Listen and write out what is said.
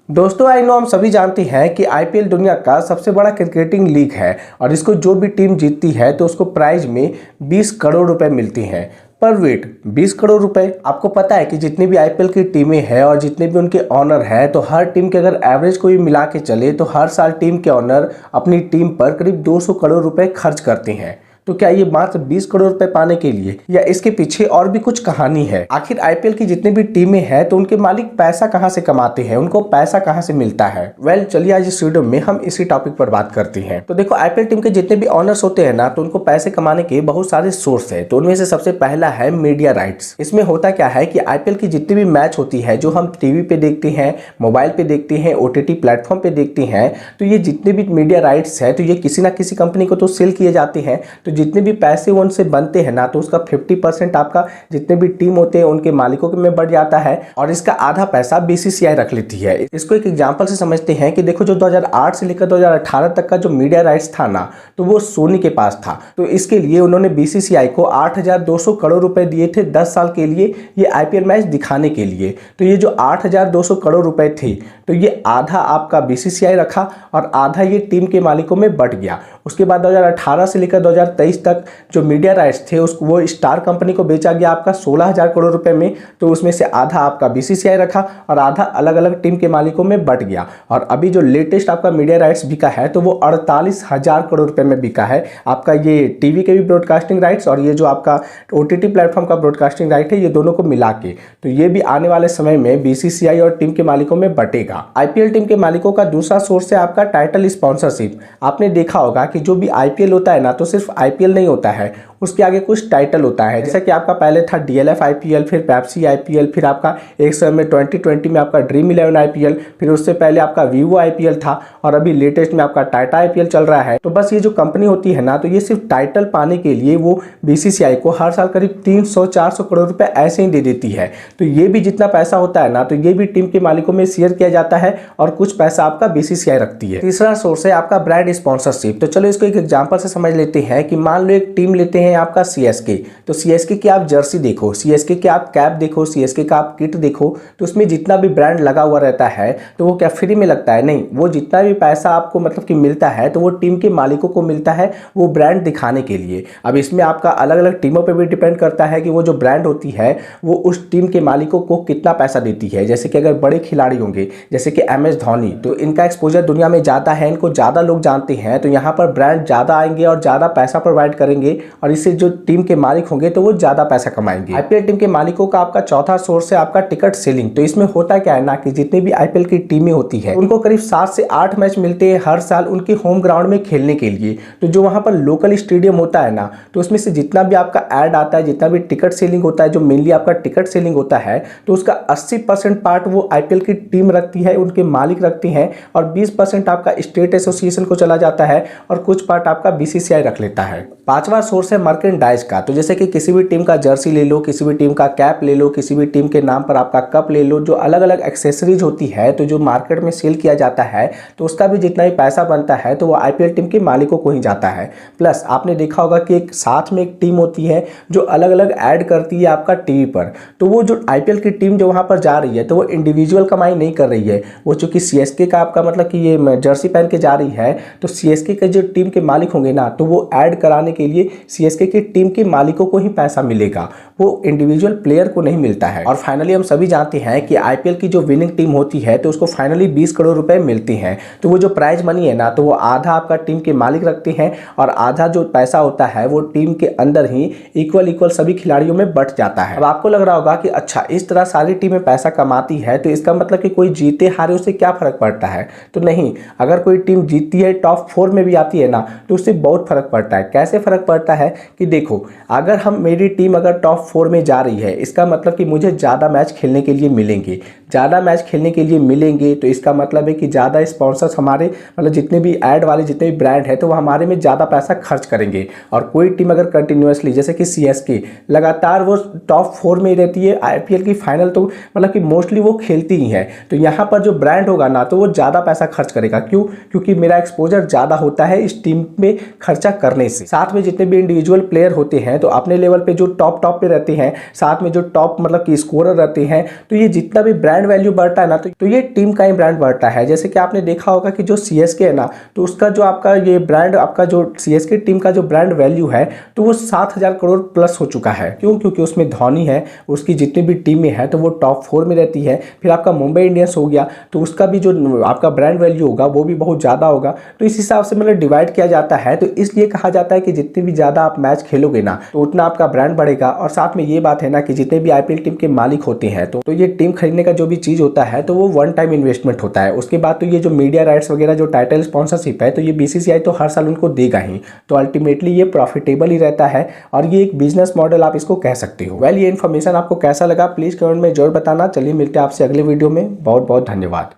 दोस्तों I know हम सभी जानते हैं कि आईपीएल दुनिया का सबसे बड़ा क्रिकेटिंग लीग है और इसको जो भी टीम जीतती है तो उसको प्राइज में 20 करोड़ रुपए मिलती हैं। पर वेट 20 करोड़ रुपए, आपको पता है कि जितनी भी आईपीएल की टीमें हैं और जितने भी उनके ऑनर हैं तो हर टीम के अगर एवरेज को भी मिला के चले तो हर साल टीम के ऑनर अपनी टीम पर करीब 200 करोड़ रुपए खर्च करते हैं। तो क्या ये मात्र 20 करोड़ रुपए पाने के लिए या इसके पीछे और भी कुछ कहानी है? आखिर आईपीएल की जितनी भी टीमें हैं तो उनके मालिक पैसा कहां से कमाते हैं, उनको पैसा कहां से मिलता है? चलिए आज इस वीडियो में हम इसी टॉपिक पर बात करते हैं। तो देखो, आईपीएल टीम के जितने भी ऑनर्स होते हैं ना तो उनको पैसे कमाने के बहुत सारे सोर्स है। तो उनमें से सबसे पहला है मीडिया राइट्स। इसमें होता क्या है कि आईपीएल की जितनी भी मैच होती है जो हम टीवी पे देखते हैं, मोबाइल पे देखते हैं, ओटीटी प्लेटफॉर्म पे देखते हैं, तो ये जितने भी मीडिया राइट्स है तो ये किसी ना किसी कंपनी को तो सेल किए जाते हैं। तो जितने भी पैसे उनसे बनते हैं ना तो उसका 50% आपका जितने भी टीम होते हैं उनके मालिकों के में बढ़ जाता है और इसका आधा पैसा बीसीसीआई रख लेती है। इसको एक एग्जांपल से समझते हैं कि देखो, जो 2008 से लेकर 2018 तक का जो मीडिया राइट्स था ना तो वो सोनी के पास था। तो इसके लिए उन्होंने बीसीसीआई को 8,200 करोड़ रुपए दिए थे 10 साल के लिए ये आईपीएल मैच दिखाने के लिए। तो ये जो 8,200 करोड़ रुपए थे तो ये आधा आपका बीसीसीआई रखा और आधा ये टीम के मालिकों में बट गया। उसके बाद 2018 से लेकर 2023 तक जो मीडिया राइट्स थे उसको वो स्टार कंपनी को बेचा गया आपका 16,000 करोड़ रुपए में। तो उसमें से आधा आपका बीसीसीआई रखा और आधा अलग अलग टीम के मालिकों में बट गया। और अभी जो लेटेस्ट आपका मीडिया राइट्स बिका है तो वो 48,000 करोड़ रुपए में बिका है। आपका ये टीवी के भी ब्रॉडकास्टिंग राइट्स और ये जो आपका ओटीटी प्लेटफॉर्म का ब्रॉडकास्टिंग राइट है, ये दोनों को मिला के तो ये भी आने वाले समय में बीसीसीआई और टीम के मालिकों में बटेगा। आईपीएल टीम के मालिकों का दूसरा सोर्स है आपका टाइटल स्पॉन्सरशिप। आपने देखा होगा कि जो भी आईपीएल होता है ना तो सिर्फ आईपीएल नहीं होता है, उसके आगे कुछ टाइटल होता है। जैसा कि आपका पहले था डीएलएफ आईपीएल, फिर पेप्सी आईपीएल, फिर आपका एक समय में 2020 में आपका ड्रीम 11 आईपीएल, फिर उससे पहले आपका वीवो आईपीएल था और अभी लेटेस्ट में आपका टाटा आईपीएल चल रहा है। तो बस ये जो कंपनी होती है ना तो ये सिर्फ टाइटल पाने के लिए वो बीसीसीआई को हर साल करीब 300-400 करोड़ रुपए ऐसे ही दे देती है। तो ये भी जितना पैसा होता है ना तो ये भी टीम के मालिकों में शेयर किया जाता है और कुछ पैसा आपका बीसीसीआई रखती है। तीसरा सोर्स है आपका ब्रांड स्पॉन्सरशिप। तो चलो इसको एक एग्जांपल से समझ लेते हैं कि मान लो एक टीम लेते हैं आपका सीएसके। तो सीएसके की आप जर्सी देखो, सीएसके की आप कैप देखो, सीएसके का आप किट देखो, तो उसमें जितना भी ब्रांड लगा हुआ रहता है तो वो क्या फ्री में लगता है? नहीं, वो जितना भी पैसा आपको मतलब कि मिलता है तो वो टीम के मालिकों को मिलता है वो ब्रांड दिखाने के लिए। अब इसमें आपका अलग अलग टीमों पर भी डिपेंड करता है कि वो जो ब्रांड होती है वो उस टीम के मालिकों को कितना पैसा देती है। जैसे कि अगर बड़े खिलाड़ी होंगे जैसे कि MS धोनी, तो इनका एक्सपोजर दुनिया में ज़्यादा है, इनको ज़्यादा लोग जानते हैं, तो यहाँ पर ब्रांड ज़्यादा आएंगे और ज़्यादा पैसा प्रोवाइड करेंगे और इससे जो टीम के मालिक होंगे तो वो ज्यादा पैसा कमाएंगे। आईपीएल टीम के मालिकों का आपका चौथा सोर्स है आपका टिकट सेलिंग। तो इसमें होता क्या है ना कि जितनी भी आईपीएल की टीमें होती है उनको करीब 7 से 8 मैच मिलते हैं हर साल उनके होम ग्राउंड में खेलने के लिए। तो जो वहां पर लोकल स्टेडियम होता है ना तो उसमें से जितना भी आपका ऐड आता है, जितना भी टिकट सेलिंग होता है, जो मेनली आपका टिकट सेलिंग होता है, तो उसका 80% पार्ट वो आईपीएल की टीम रखती है, उनके मालिक रखते हैं और 20% आपका स्टेट एसोसिएशन को चला जाता है और कुछ पार्ट आपका बीसीसीआई रख लेता है। पांचवा सोर्स है मर्केंडाइज का। तो जैसे कि किसी भी टीम का जर्सी ले लो, किसी भी टीम का कैप ले लो, किसी भी टीम के नाम पर आपका कप ले लो, जो अलग अलग एक्सेसरीज होती है तो जो मार्केट में सेल किया जाता है तो उसका भी जितना भी पैसा बनता है तो वो आईपीएल टीम के मालिकों को ही जाता है। प्लस आपने देखा होगा कि एक साथ में एक टीम होती है जो अलग अलग ऐड करती है आपका टीवी पर। तो वो जो आईपीएल की टीम जो वहां पर जा रही है तो वो इंडिविजुअल कमाई नहीं कर रही है, वो चूंकि सीएसके का आपका मतलब कि ये जर्सी पहन के जा रही है तो सीएसके के जो टीम के मालिक होंगे ना तो वो ऐड कराने के लिए सीएसके की टीम के मालिकों को ही पैसा मिलेगा, वो इंडिविजुअल प्लेयर को नहीं मिलता है। और फाइनली हम सभी जानते हैं कि आईपीएल की जो विनिंग टीम होती है तो उसको फाइनली 20 करोड़ रुपए मिलते हैं। तो वो जो प्राइज मनी है ना तो वो आधा आपका टीम के मालिक रखते हैं और आधा जो पैसा होता है वो टीम के अंदर ही इक्वल सभी खिलाड़ियों में बट जाता है। अब आपको लग रहा होगा कि अच्छा, इस तरह सारी टीमें पैसा कमाती है तो इसका मतलब कि कोई जीते हारे उससे क्या फर्क पड़ता है? तो नहीं, अगर कोई टीम जीतती है, टॉप 4 में भी आती है ना तो उससे बहुत फर्क पड़ता है। कैसे फर्क पड़ता है कि देखो, अगर मेरी टीम अगर टॉप 4 में जा रही है इसका मतलब कि मुझे ज़्यादा मैच खेलने के लिए मिलेंगे, ज़्यादा मैच खेलने के लिए मिलेंगे तो इसका मतलब है कि ज़्यादा स्पॉन्सर्स हमारे मतलब जितने भी ऐड वाले जितने भी ब्रांड है तो वो हमारे में ज़्यादा पैसा खर्च करेंगे। और कोई टीम अगर कंटिन्यूसली जैसे कि सीएसके लगातार वो टॉप 4 में रहती है आईपीएल की फाइनल, तो मतलब कि मोस्टली वो खेलती ही है, तो यहाँ पर जो ब्रांड होगा ना तो वो ज़्यादा पैसा खर्च करेगा। क्यों? क्योंकि मेरा एक्सपोजर ज़्यादा होता है इस टीम में खर्चा करने से। साथ में जितने भी इंडिविजुअल प्लेयर होते हैं तो अपने लेवल पे जो टॉप पे रहते हैं, साथ में जो टॉप मतलब कि स्कोरर रहते हैं, तो ये जितना भी ब्रांड ब्रांड वैल्यू बढ़ता है ना, तो ये टीम का ही ब्रांड बढ़ता है। जैसे कि आपने देखा होगा कि जो सीएसके है ना, तो उसका जो आपका ये ब्रांड, आपका जो सीएसके टीम का जो ब्रांड वैल्यू है तो वो 7,000 करोड़ प्लस हो चुका है। क्यों? क्योंकि उसमें धोनी है, उसकी जितनी भी टीमें हैं तो वो टॉप 4 में रहती है। फिर आपका मुंबई इंडियंस हो गया, तो उसका भी जो आपका ब्रांड वैल्यू होगा वो भी बहुत ज़्यादा होगा। तो इस हिसाब से मतलब डिवाइड किया जाता है। तो इसलिए कहा जाता है कि जितनी भी ज़्यादा आप मैच खेलोगे ना, तो उतना आपका ब्रांड बढ़ेगा। और साथ में ये बात है ना कि जितने भी आईपीएल टीम के मालिक होते हैं तो ये टीम खरीदने का जो भी चीज़ होता है तो वो वन टाइम इन्वेस्टमेंट होता है। उसके बाद तो ये जो मीडिया राइट्स वगैरह, जो टाइटल स्पॉन्सरशिप है, तो ये बीसीसीआई तो हर साल उनको देगा ही। तो अल्टीमेटली ये प्रॉफिटेबल ही रहता है और ये एक बिजनेस मॉडल आप इसको कह सकते हो। वेल, ये इन्फॉर्मेशन आपको कैसा लगा प्लीज़ कमेंट में जरूर बताना। चलिए मिलते हैं आपसे अगले वीडियो में। बहुत बहुत धन्यवाद।